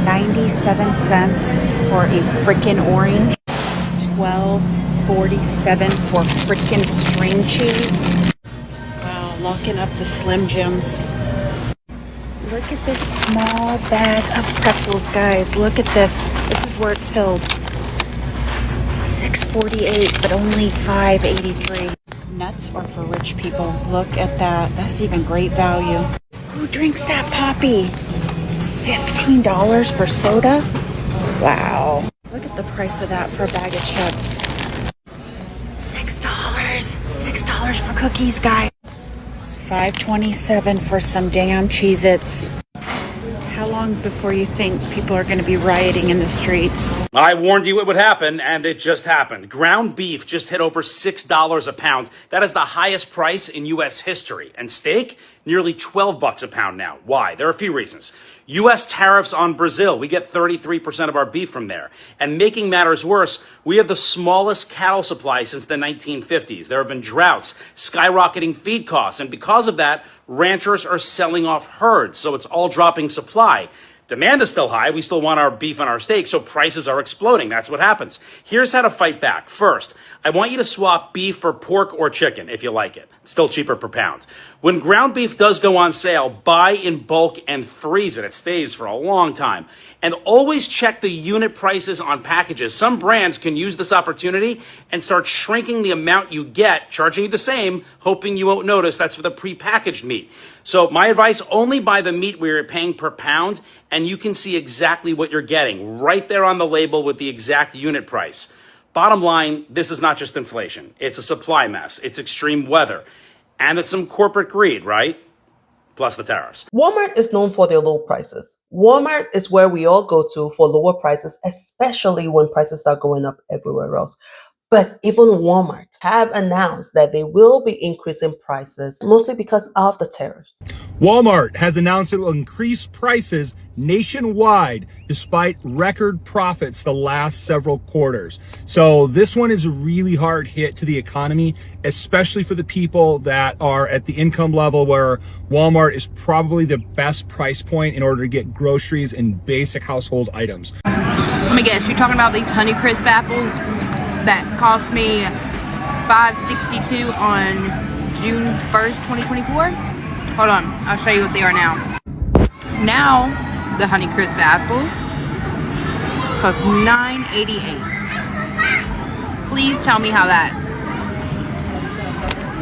97 cents for a freaking orange. $12.47 for freaking string cheese. Wow, locking up the Slim Jims. Look at this small bag of pretzels, guys. Look at this. This is where it's filled. $6.48, but only $5.83. Nuts are for rich people. Look at that. That's even great value. Who drinks that poppy? $15 for soda? Wow. Look at the price of that for a bag of chips. $6. $6 for cookies, guys. $5.27 for some damn Cheez-Its. How long before you think people are going to be rioting in the streets? I warned you it would happen, and it just happened. Ground beef just hit over $6 a pound. That is the highest price in U.S. history. And steak, nearly $12 a pound now. Why? There are a few reasons. U.S. tariffs on Brazil. We get 33% of our beef from there. And making matters worse, we have the smallest cattle supply since the 1950s. There have been droughts, skyrocketing feed costs, and because of that, ranchers are selling off herds, so it's all dropping supply. Demand is still high. We still want our beef and our steak, so prices are exploding. That's what happens. Here's how to fight back. First, I want you to swap beef for pork or chicken if you like it. Still cheaper per pound. When ground beef does go on sale, buy in bulk and freeze it. It stays for a long time. And always check the unit prices on packages. Some brands can use this opportunity and start shrinking the amount you get, charging you the same, hoping you won't notice. That's for the prepackaged meat. So my advice, only buy the meat where you're paying per pound, and you can see exactly what you're getting right there on the label with the exact unit price. Bottom line, this is not just inflation. It's a supply mess. It's extreme weather. And it's some corporate greed, right? Plus the tariffs. Walmart is known for their low prices. Walmart is where we all go to for lower prices, especially when prices start going up everywhere else. But even Walmart have announced that they will be increasing prices, mostly because of the tariffs. Walmart has announced it will increase prices nationwide despite record profits the last several quarters. So this one is a really hard hit to the economy, especially for the people that are at the income level where Walmart is probably the best price point in order to get groceries and basic household items. Let me guess, you're talking about these Honeycrisp apples that cost me $5.62 on June 1st, 2024? Hold on, I'll show you what they are now. Now, the Honeycrisp apples cost $9.88. Please tell me how that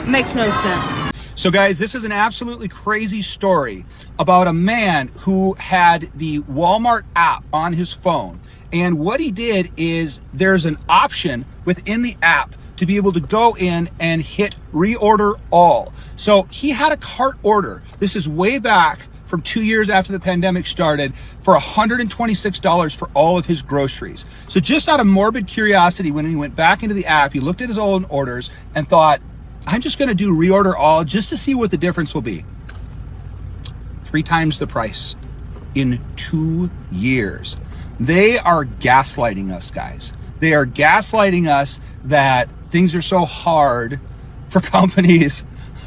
makes no sense. So guys, this is an absolutely crazy story about a man who had the Walmart app on his phone. And what he did is there's an option within the app to be able to go in and hit reorder all. So he had a cart order. This is way back from 2 years after the pandemic started for $126 for all of his groceries. So just out of morbid curiosity, when he went back into the app, he looked at his own orders and thought, I'm just gonna do reorder all just to see what the difference will be. 3 times the price in 2 years. They are gaslighting us, guys. They are gaslighting us that things are so hard for companies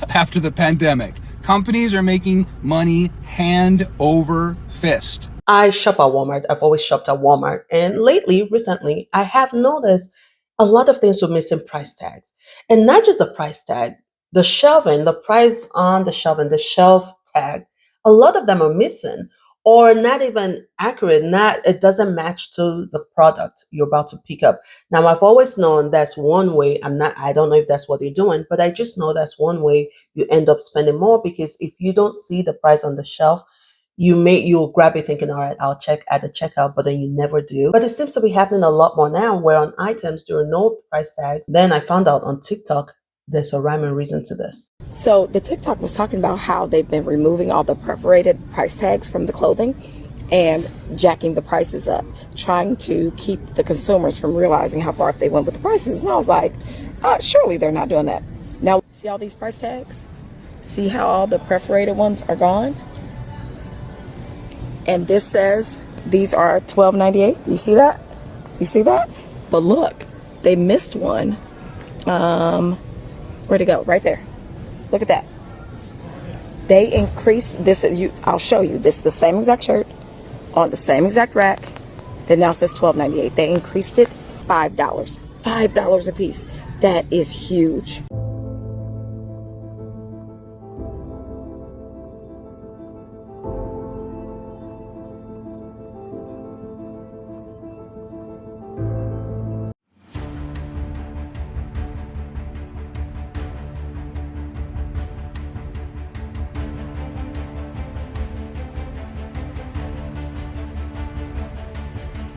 after the pandemic. Companies are making money hand over fist. I shop at Walmart. I've always shopped at Walmart. And recently, I have noticed a lot of things with missing price tags. And not just the price tag, the shelving, the price on the shelving, the shelf tag, a lot of them are missing or not even accurate. It doesn't match to the product you're about to pick up. Now, I've always known that's one way. I don't know if that's what they're doing, but I just know that's one way you end up spending more, because if you don't see the price on the shelf, you'll grab it thinking, all right, I'll check at the checkout, but then you never do. But it seems to be happening a lot more now, where on items there are no price tags. Then I found out on TikTok there's a rhyme and reason to this. So the TikTok was talking about how they've been removing all the perforated price tags from the clothing and jacking the prices up, trying to keep the consumers from realizing how far up they went with the prices. And I was like, surely they're not doing that. Now, see all these price tags? See how all the perforated ones are gone? And this says these are $12.98. You see that? You see that? But look, they missed one. Where'd it go? Right there. Look at that. They increased this. I'll show you. This is the same exact shirt. on the same exact rack that now says $12.98. They increased it $5. $5 a piece. That is huge.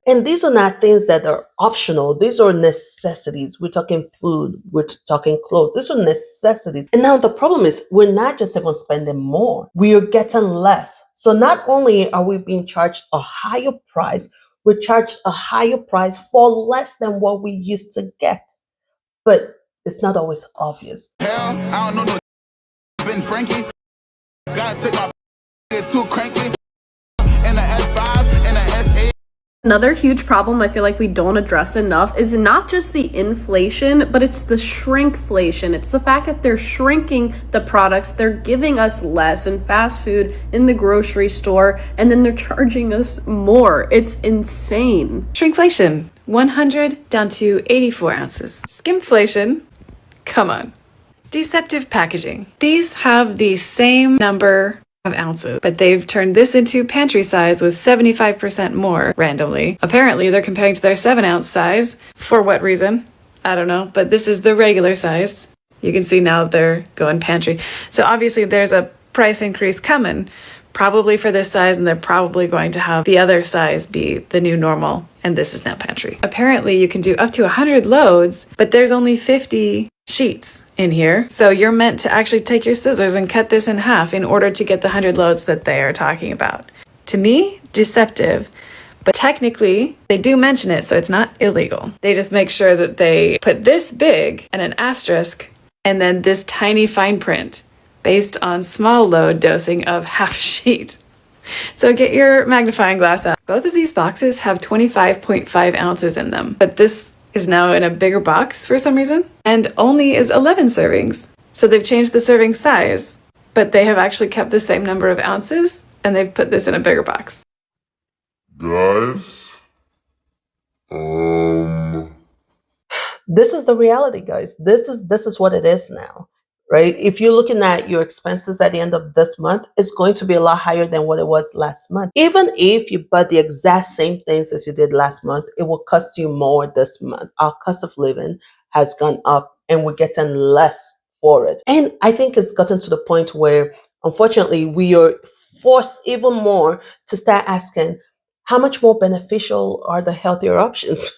And these are not things that are optional. These are necessities. We're talking food. We're talking clothes. These are necessities. And now the problem is we're not just even spending more. We are getting less. So not only are we being charged a higher price, we're charged a higher price for less than what we used to get. But it's not always obvious. Hell, I don't know no Ben Frankie. Gotta take my too cranky. And the S5 and the S8. Another huge problem I feel like we don't address enough is not just the inflation, but it's the shrinkflation. It's the fact that they're shrinking the products, they're giving us less in fast food, in the grocery store, and then they're charging us more. It's insane. Shrinkflation, 100 down to 84 ounces. Skimflation, come on. Deceptive packaging. These have the same number of ounces, but they've turned this into pantry size with 75% more randomly. Apparently, they're comparing to their 7-ounce size. For what reason? I don't know, but this is the regular size. You can see now they're going pantry. So obviously there's a price increase coming, probably for this size, and they're probably going to have the other size be the new normal, and this is now pantry. Apparently, you can do up to 100 loads, but there's only 50 sheets in here. So you're meant to actually take your scissors and cut this in half in order to get the 100 loads that they are talking about. To me, deceptive. But technically, they do mention it, so it's not illegal. They just make sure that they put this big and an asterisk, and then this tiny fine print based on small load dosing of half a sheet. So get your magnifying glass out. Both of these boxes have 25.5 ounces in them, but this is now in a bigger box for some reason, and only is 11 servings. So they've changed the serving size, but they have actually kept the same number of ounces, and they've put this in a bigger box. Guys, This is the reality, guys. This is what it is now, right? If you're looking at your expenses at the end of this month, it's going to be a lot higher than what it was last month. Even if you bought the exact same things as you did last month, it will cost you more this month. Our cost of living has gone up and we're getting less for it. And I think it's gotten to the point where, unfortunately, we are forced even more to start asking, how much more beneficial are the healthier options?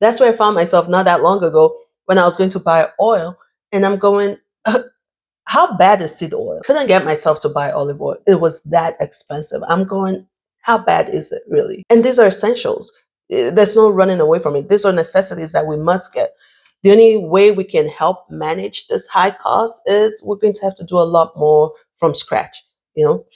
That's where I found myself not that long ago when I was going to buy oil, and I'm going, how bad is seed oil? Couldn't get myself to buy olive oil. It was that expensive. I'm going, how bad is it really? And these are essentials. There's no running away from it. These are necessities that we must get. The only way we can help manage this high cost is we're going to have to do a lot more from scratch.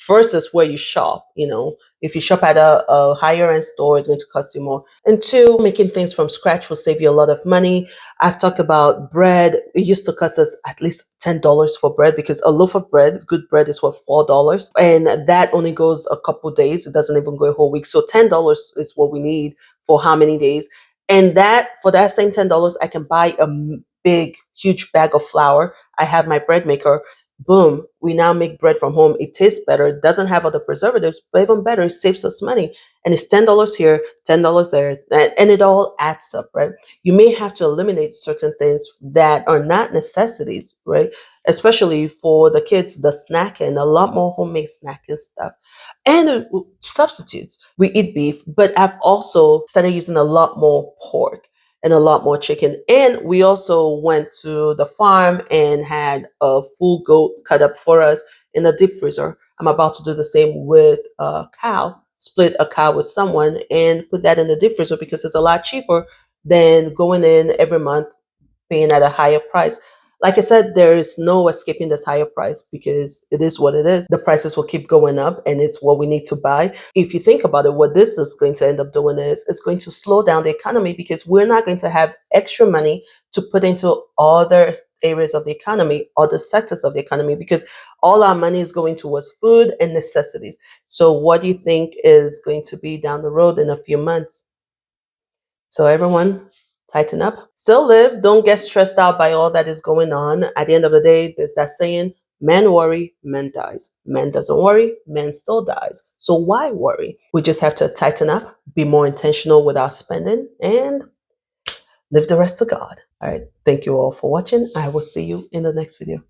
First is where you shop. If you shop at a higher end store, it's going to cost you more. And two, making things from scratch will save you a lot of money. I've talked about bread. It used to cost us at least $10 for bread, because a loaf of bread, good bread, is worth $4. And that only goes a couple days. It doesn't even go a whole week. So $10 is what we need for how many days? And for that same $10, I can buy a big, huge bag of flour. I have my bread maker. Boom, we now make bread from home. It tastes better. It doesn't have other preservatives, but even better, it saves us money. And it's $10 here, $10 there, and it all adds up, right? You may have to eliminate certain things that are not necessities, right? Especially for the kids, the snacking, a lot more homemade snacking stuff. And substitutes. We eat beef, but I've also started using a lot more pork and a lot more chicken. And we also went to the farm and had a full goat cut up for us in the deep freezer. I'm about to do the same with a cow, split a cow with someone and put that in the deep freezer, because it's a lot cheaper than going in every month paying at a higher price. Like I said, there is no escaping this higher price because it is what it is. The prices will keep going up and it's what we need to buy. If you think about it, what this is going to end up doing is it's going to slow down the economy because we're not going to have extra money to put into other areas of the economy, other sectors of the economy, because all our money is going towards food and necessities. So what do you think is going to be down the road in a few months? So everyone, tighten up. Still live. Don't get stressed out by all that is going on. At the end of the day, there's that saying, man worry, man dies. Man doesn't worry, man still dies. So why worry? We just have to tighten up, be more intentional with our spending, and leave the rest to God. All right. Thank you all for watching. I will see you in the next video.